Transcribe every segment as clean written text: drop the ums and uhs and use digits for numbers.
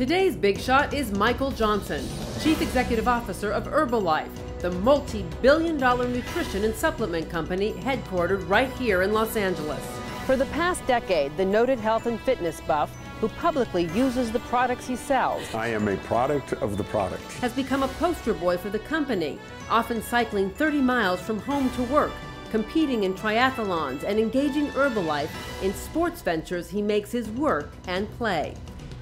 Today's big shot is Michael Johnson, Chief Executive Officer of Herbalife, the multi-billion-dollar nutrition and supplement company headquartered right here in Los Angeles. For the past decade, the noted health and fitness buff, who publicly uses the products he sells, I am a product of the product, has become a poster boy for the company, often cycling 30 miles from home to work, competing in triathlons and engaging Herbalife in sports ventures he makes his work and play.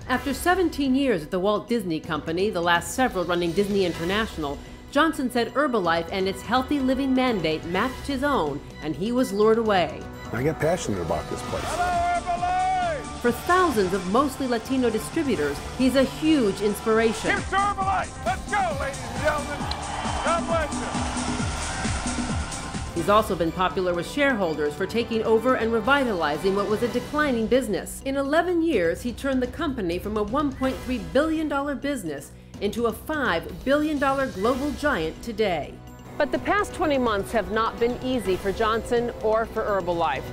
After 17 years at the Walt Disney Company, the last several running Disney International, Johnson said Herbalife and its healthy living mandate matched his own, and he was lured away. I get passionate about this place. Hello, Herbalife! For thousands of mostly Latino distributors, he's a huge inspiration. Here's to Herbalife! Let's go, ladies and gentlemen! God bless you! He's also been popular with shareholders for taking over and revitalizing what was a declining business. In 11 years, he turned the company from a $1.3 billion business into a $5 billion global giant today. But the past 20 months have not been easy for Johnson or for Herbalife.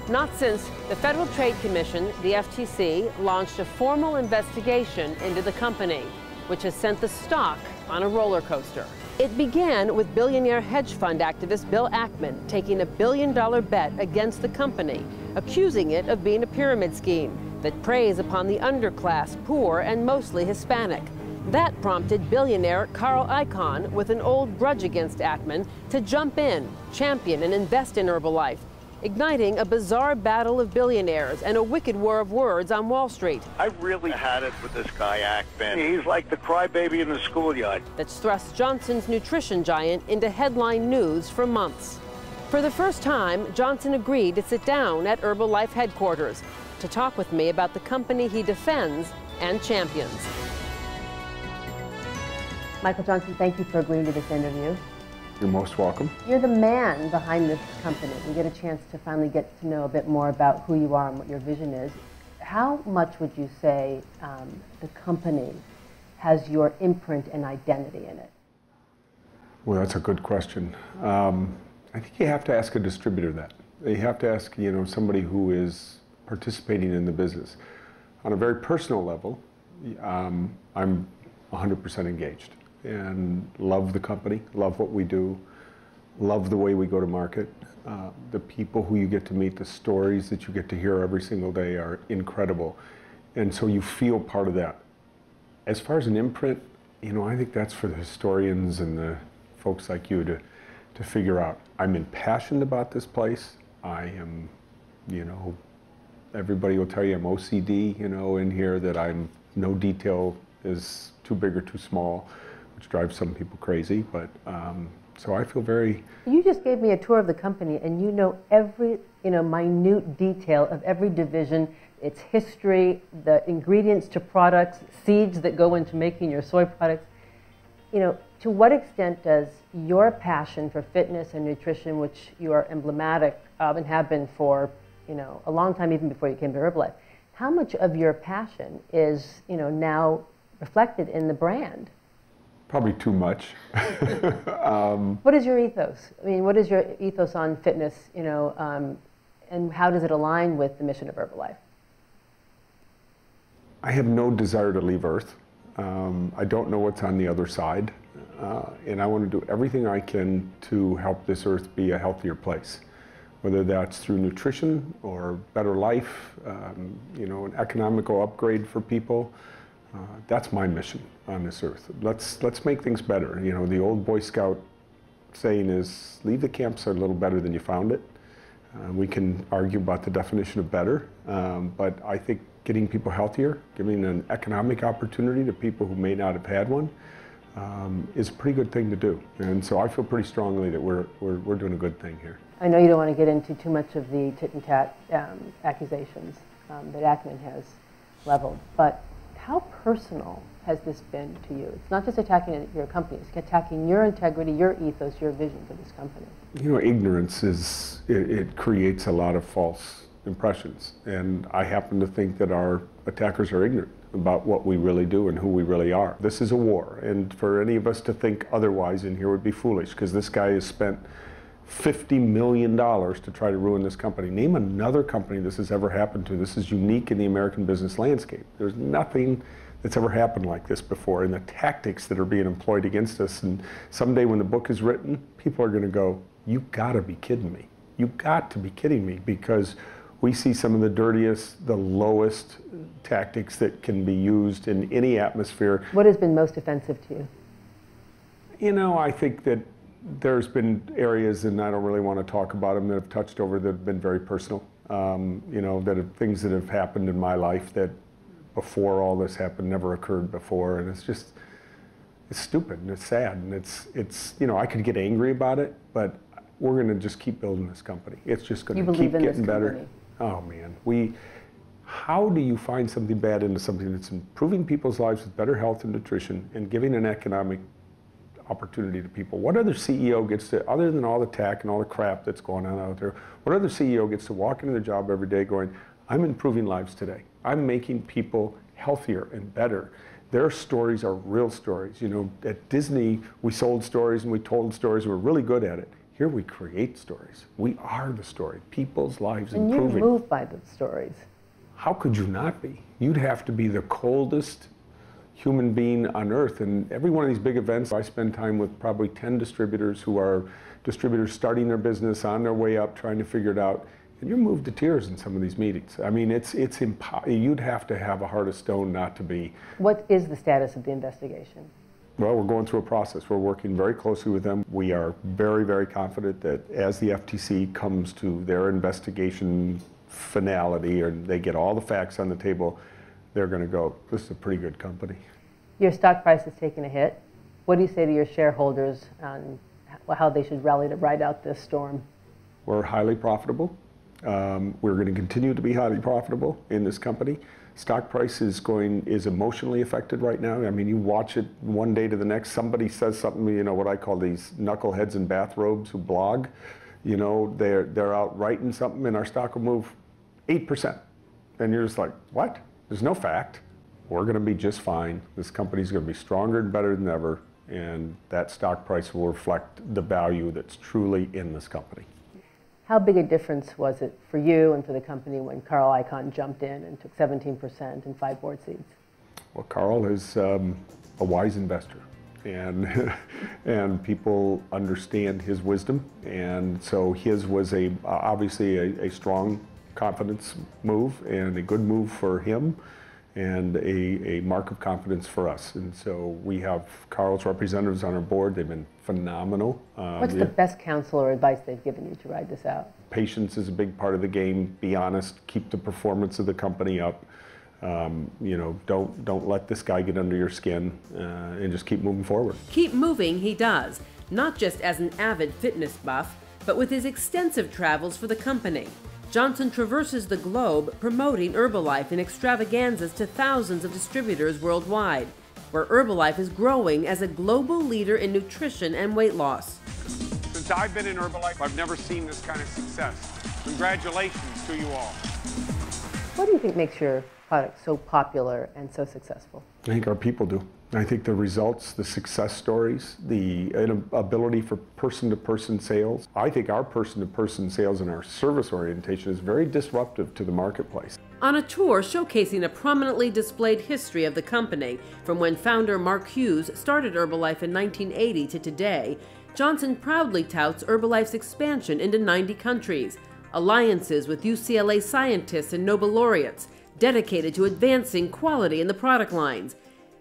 Not since the Federal Trade Commission, the FTC, launched a formal investigation into the company, which has sent the stock on a roller coaster. It began with billionaire hedge fund activist Bill Ackman taking a $1 billion bet against the company, accusing it of being a pyramid scheme that preys upon the underclass, poor, and mostly Hispanic. That prompted billionaire Carl Icahn, with an old grudge against Ackman, to jump in, champion, and invest in Herbalife, igniting a bizarre battle of billionaires and a wicked war of words on Wall Street. I really had it with this guy, Ackman. He's like the crybaby in the schoolyard. That's thrust Johnson's nutrition giant into headline news for months. For the first time, Johnson agreed to sit down at Herbalife headquarters to talk with me about the company he defends and champions. Michael Johnson, thank you for agreeing to this interview. You're most welcome. You're the man behind this company. We get a chance to finally get to know a bit more about who you are and what your vision is. How much would you say the company has your imprint and identity in it? Well, that's a good question. I think you have to ask a distributor that. You have to ask, somebody who is participating in the business. On a very personal level, I'm 100% engaged and love the company, love what we do, love the way we go to market. The people who you get to meet, the stories that you get to hear every single day are incredible. And so you feel part of that. As far as an imprint, I think that's for the historians and the folks like you to figure out. I'm impassioned about this place. I am, everybody will tell you I'm OCD, in here, that no detail is too big or too small, which drives some people crazy, but so I feel very... You just gave me a tour of the company, and you know every minute detail of every division, its history, the ingredients to products, seeds that go into making your soy products. To what extent does your passion for fitness and nutrition, which you are emblematic of and have been for a long time, even before you came to Herbalife, how much of your passion is now reflected in the brand? Probably too much. What is your ethos? I mean, what is your ethos on fitness, and how does it align with the mission of Herbalife? I have no desire to leave Earth. I don't know what's on the other side, and I want to do everything I can to help this Earth be a healthier place, whether that's through nutrition or better life, an economical upgrade for people. That's my mission on this earth. Let's make things better. The old Boy Scout saying is, leave the campsite a little better than you found it. We can argue about the definition of better, but I think getting people healthier, giving an economic opportunity to people who may not have had one, is a pretty good thing to do. And so I feel pretty strongly that we're doing a good thing here. I know you don't want to get into too much of the tit and tat accusations that Ackman has leveled, but how personal has this been to you? It's not just attacking your company, it's attacking your integrity, your ethos, your vision for this company. Ignorance it creates a lot of false impressions. And I happen to think that our attackers are ignorant about what we really do and who we really are. This is a war, and for any of us to think otherwise in here would be foolish, because this guy has spent $50 million to try to ruin this company. Name another company this has ever happened to. This is unique in the American business landscape. There's nothing that's ever happened like this before, and the tactics that are being employed against us. And someday when the book is written, people are going to go, "You got to be kidding me. You got to be kidding me," because we see some of the dirtiest, the lowest tactics that can be used in any atmosphere. What has been most offensive to you? You know, I think that there's been areas, and I don't really want to talk about them, that have touched over that have been very personal. You know, that have things that have happened in my life that before all this happened never occurred before, and it's just, it's stupid and it's sad, and it's you know, I could get angry about it, but we're going to just keep building this company. It's just going to keep getting better. Oh man, how do you find something bad into something that's improving people's lives with better health and nutrition and giving an economic opportunity to people? What other CEO gets to, other than all the tech and all the crap that's going on out there, what other CEO gets to walk into their job every day going, I'm improving lives today. I'm making people healthier and better. Their stories are real stories. You know, at Disney, we sold stories and we told stories. We're really good at it. Here we create stories. We are the story. People's lives improving. And you're moved by the stories. How could you not be? You'd have to be the coldest human being on earth. And every one of these big events, I spend time with probably 10 distributors who are distributors starting their business, on their way up, trying to figure it out. And you're moved to tears in some of these meetings. I mean, you'd have to have a heart of stone not to be. What is the status of the investigation? Well, we're going through a process. We're working very closely with them. We are very, very confident that as the FTC comes to their investigation finality, or they get all the facts on the table, they're going to go, this is a pretty good company. Your stock price has taken a hit. What do you say to your shareholders on how they should rally to ride out this storm? We're highly profitable. We're going to continue to be highly profitable in this company. Stock price is emotionally affected right now. I mean, you watch it one day to the next. Somebody says something, you know, what I call these knuckleheads in bathrobes who blog. You know, they're out writing something, and our stock will move 8%. And you're just like, what? There's no fact. We're going to be just fine. This company's going to be stronger and better than ever, and that stock price will reflect the value that's truly in this company. How big a difference was it for you and for the company when Carl Icahn jumped in and took 17% and 5 board seats? Well, Carl is a wise investor, and people understand his wisdom, and so his was obviously a strong confidence move and a good move for him, and a mark of confidence for us. And so we have Carl's representatives on our board. They've been phenomenal. What's the best counsel or advice they've given you to ride this out? Patience is a big part of the game. Be honest. Keep the performance of the company up. You know, don't let this guy get under your skin, and just keep moving forward. Keep moving he does, not just as an avid fitness buff, but with his extensive travels for the company. Johnson traverses the globe promoting Herbalife in extravaganzas to thousands of distributors worldwide, where Herbalife is growing as a global leader in nutrition and weight loss. Since I've been in Herbalife, I've never seen this kind of success. Congratulations to you all. What do you think makes your product so popular and so successful? I think our people do. I think the results, the success stories, the ability for person-to-person sales. I think our person-to-person sales and our service orientation is very disruptive to the marketplace. On a tour showcasing a prominently displayed history of the company, from when founder Mark Hughes started Herbalife in 1980 to today, Johnson proudly touts Herbalife's expansion into 90 countries, alliances with UCLA scientists and Nobel laureates, dedicated to advancing quality in the product lines.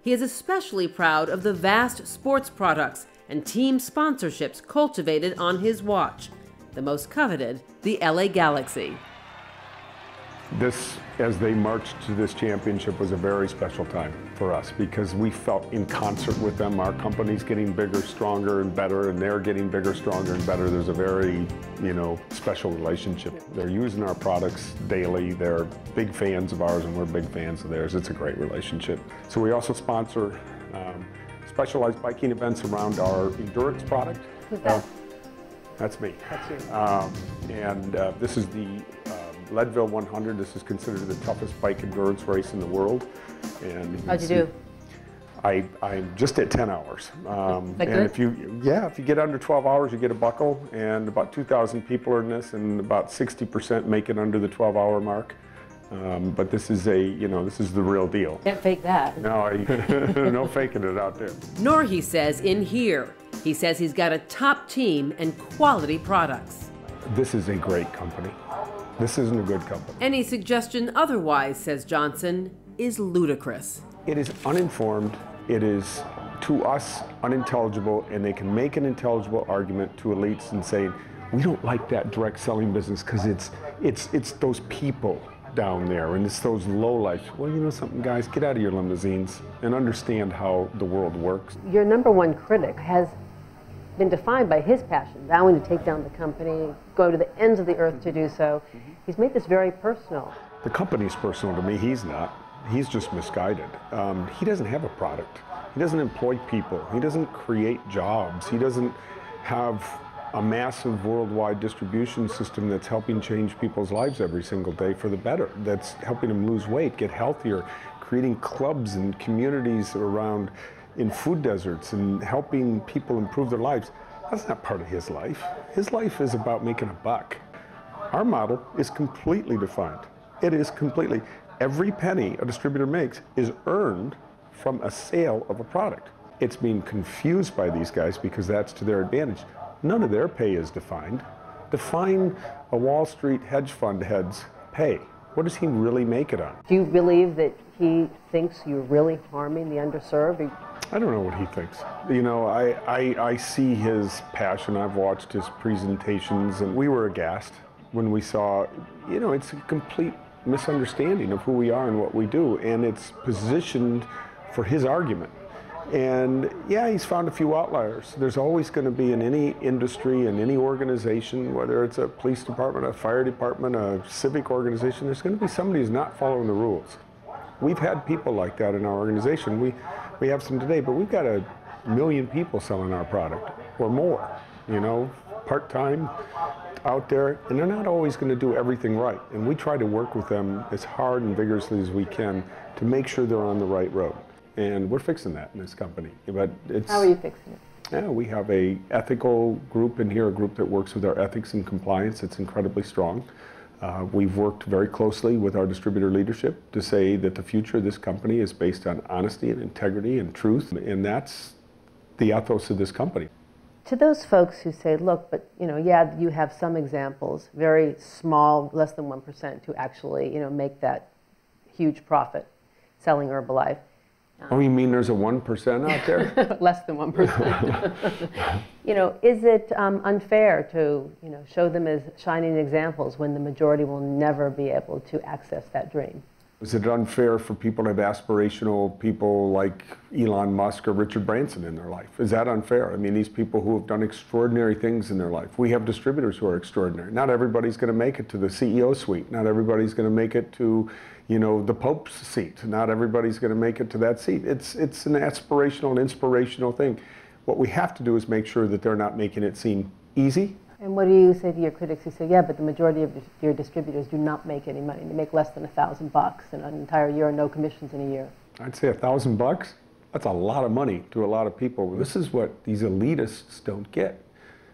He is especially proud of the vast sports products and team sponsorships cultivated on his watch, the most coveted, the LA Galaxy. This, as they marched to this championship, was a very special time for us because we felt in concert with them. Our company's getting bigger, stronger, and better, and they're getting bigger, stronger, and better. There's a very, special relationship. They're using our products daily. They're big fans of ours, and we're big fans of theirs. It's a great relationship. So we also sponsor specialized biking events around our endurance product. Who's that? That's me. That's you. This is the Leadville 100. This is considered the toughest bike endurance race in the world. And how'd you do? I'm just at 10 hours. That good? And if you get under 12 hours, you get a buckle. And about 2,000 people are in this, and about 60% make it under the 12-hour mark. But this is this is the real deal. Can't fake that. No, no faking it out there. Nor, he says, in here. He says he's got a top team and quality products. This is a great company. This isn't a good company. Any suggestion otherwise, says Johnson, is ludicrous. It is uninformed. It is, to us, unintelligible, and they can make an intelligible argument to elites and say, we don't like that direct selling business because it's those people down there and it's those lowlifes. Well, you know something, guys, get out of your limousines and understand how the world works. Your number one critic has been defined by his passion, vowing to take down the company, go to the ends of the earth to do so. He's made this very personal. The company's personal to me. He's not. He's just misguided. He doesn't have a product. He doesn't employ people. He doesn't create jobs. He doesn't have a massive worldwide distribution system that's helping change people's lives every single day for the better, that's helping them lose weight, get healthier, creating clubs and communities around in food deserts and helping people improve their lives. That's not part of his life. His life is about making a buck. Our model is completely defined. It is completely. Every penny a distributor makes is earned from a sale of a product. It's being confused by these guys because that's to their advantage. None of their pay is defined. Define a Wall Street hedge fund head's pay. What does he really make it on? Do you believe that he thinks you're really harming the underserved? I don't know what he thinks. You know, I see his passion. I've watched his presentations, and we were aghast when we saw, it's a complete misunderstanding of who we are and what we do, and it's positioned for his argument. And yeah, he's found a few outliers. There's always going to be in any industry, in any organization, whether it's a police department, a fire department, a civic organization, there's going to be somebody who's not following the rules. We've had people like that in our organization. We have some today, but we've got 1 million people selling our product or more, part-time out there, and they're not always going to do everything right. And we try to work with them as hard and vigorously as we can to make sure they're on the right road. And we're fixing that in this company. But how are you fixing it? Yeah, we have a ethical group in here, a group that works with our ethics and compliance. It's incredibly strong. We've worked very closely with our distributor leadership to say that the future of this company is based on honesty and integrity and truth, and that's the ethos of this company. To those folks who say, look, but yeah, you have some examples, very small, less than 1%, to actually make that huge profit selling Herbalife. Oh, you mean there's a 1% out there? Less than 1%. Is it unfair to show them as shining examples when the majority will never be able to access that dream? Is it unfair for people to have aspirational people like Elon Musk or Richard Branson in their life? Is that unfair? I mean, these people who have done extraordinary things in their life. We have distributors who are extraordinary. Not everybody's going to make it to the CEO suite. Not everybody's going to make it to, the Pope's seat. Not everybody's going to make it to that seat. It's an aspirational and inspirational thing. What we have to do is make sure that they're not making it seem easy. And what do you say to your critics who say, yeah, but the majority of your distributors do not make any money. They make less than $1,000 in an entire year, no commissions in a year. I'd say $1,000. That's a lot of money to a lot of people. This is what these elitists don't get,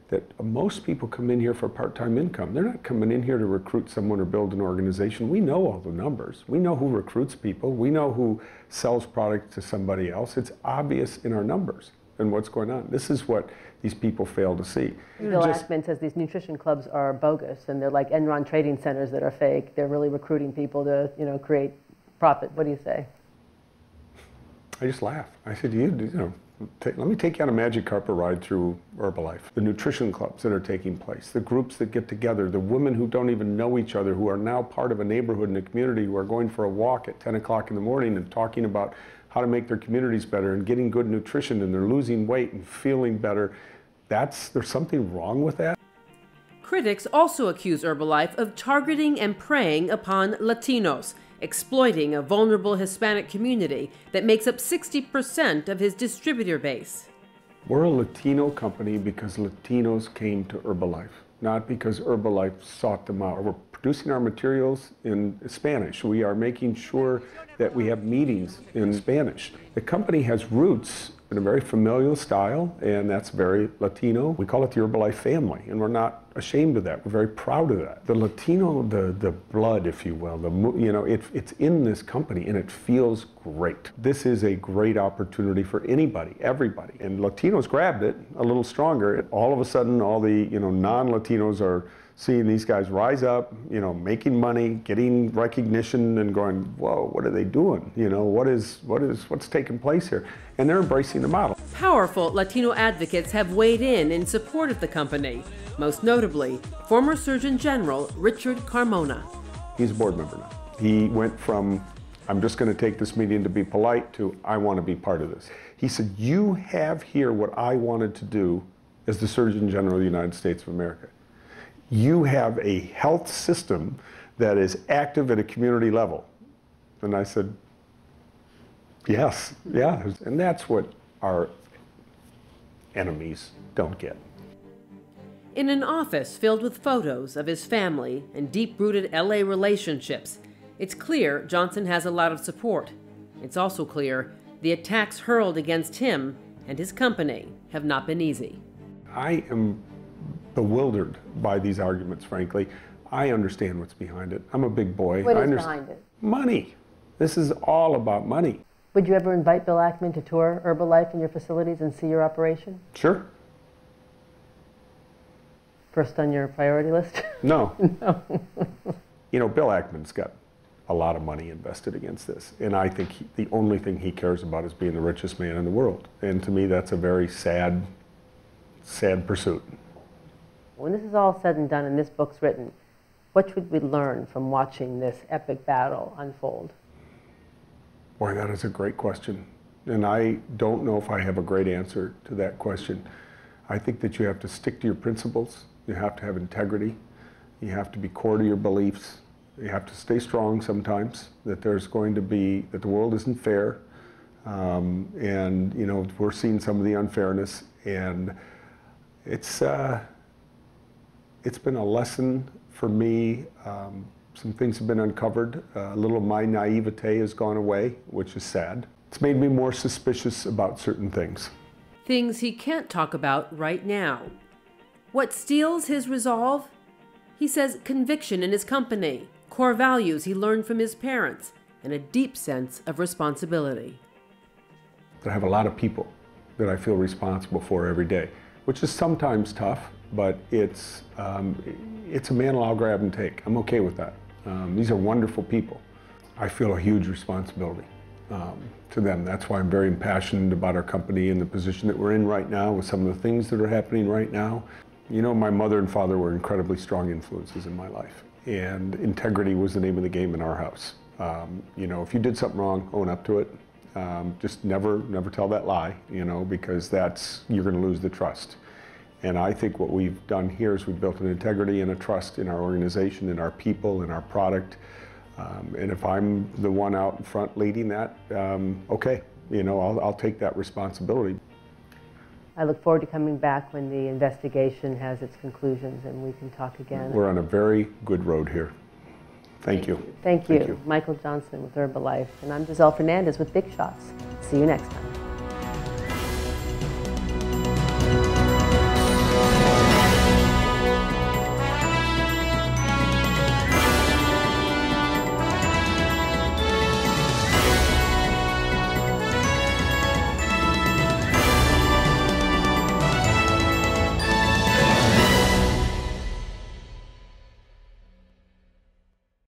that most people come in here for part-time income. They're not coming in here to recruit someone or build an organization. We know all the numbers. We know who recruits people. We know who sells product to somebody else. It's obvious in our numbers and what's going on. This is what these people fail to see. Bill Ackman says these nutrition clubs are bogus and they're like Enron trading centers that are fake. They're really recruiting people to, create profit. What do you say? I just laugh. I said, let me take you on a magic carpet ride through Herbalife. The nutrition clubs that are taking place, the groups that get together, the women who don't even know each other, who are now part of a neighborhood and a community, who are going for a walk at 10 o'clock in the morning and talking about how to make their communities better and getting good nutrition, and they're losing weight and feeling better. There's something wrong with that. Critics also accuse Herbalife of targeting and preying upon Latinos, exploiting a vulnerable Hispanic community that makes up 60% of his distributor base. We're a Latino company because Latinos came to Herbalife, not because Herbalife sought them out. We're producing our materials in Spanish. We are making sure that we have meetings in Spanish. The company has roots in a very familial style, and that's very Latino. We call it the Herbalife family, and we're not ashamed of that. We're very proud of that. The Latino, the blood, if you will, it's in this company, and it feels great. This is a great opportunity for anybody, everybody. And Latinos grabbed it a little stronger. All of a sudden, all the non-Latinos are seeing these guys rise up, making money, getting recognition, and going, whoa, what are they doing? What's taking place here? And they're embracing the model. Powerful Latino advocates have weighed in support of the company, most notably former Surgeon General Richard Carmona. He's a board member now. He went from, I'm just going to take this meeting to be polite, to I want to be part of this. He said, you have here what I wanted to do as the Surgeon General of the United States of America. You have a health system that is active at a community level. And I said, yes, yeah. And that's what our enemies don't get. In an office filled with photos of his family and deep-rooted LA relationships, it's clear Johnson has a lot of support. It's also clear the attacks hurled against him and his company have not been easy. I am bewildered by these arguments, frankly. I understand what's behind it. I'm a big boy. What is behind it? Money. This is all about money. Would you ever invite Bill Ackman to tour Herbalife in your facilities and see your operation? Sure. First on your priority list? No. No. Bill Ackman's got a lot of money invested against this. And I think the only thing he cares about is being the richest man in the world. And to me, that's a very sad pursuit. When this is all said and done and this book's written, what should we learn from watching this epic battle unfold? Boy, that is a great question. And I don't know if I have a great answer to that question. I think that you have to stick to your principles. You have to have integrity. You have to be core to your beliefs. You have to stay strong sometimes, that there's going to be, that the world isn't fair. And, we're seeing some of the unfairness. And it's been a lesson for me. Some things have been uncovered. A little of my naivete has gone away, which is sad. It's made me more suspicious about certain things. Things he can't talk about right now. What steels his resolve? He says conviction in his company, core values he learned from his parents, and a deep sense of responsibility. I have a lot of people that I feel responsible for every day, which is sometimes tough, but it's a mantle I'll grab and take. I'm okay with that. These are wonderful people. I feel a huge responsibility to them. That's why I'm very impassioned about our company and the position that we're in right now with some of the things that are happening right now. My mother and father were incredibly strong influences in my life, and integrity was the name of the game in our house. If you did something wrong, own up to it. Just never tell that lie, because you're going to lose the trust. And I think what we've done here is we've built an integrity and a trust in our organization, in our people, in our product. And if I'm the one out in front leading that, okay, I'll take that responsibility. I look forward to coming back when the investigation has its conclusions and we can talk again. We're on a very good road here. Thank you. Thank you. Michael Johnson with Herbalife. And I'm Giselle Fernandez with Big Shots. See you next time.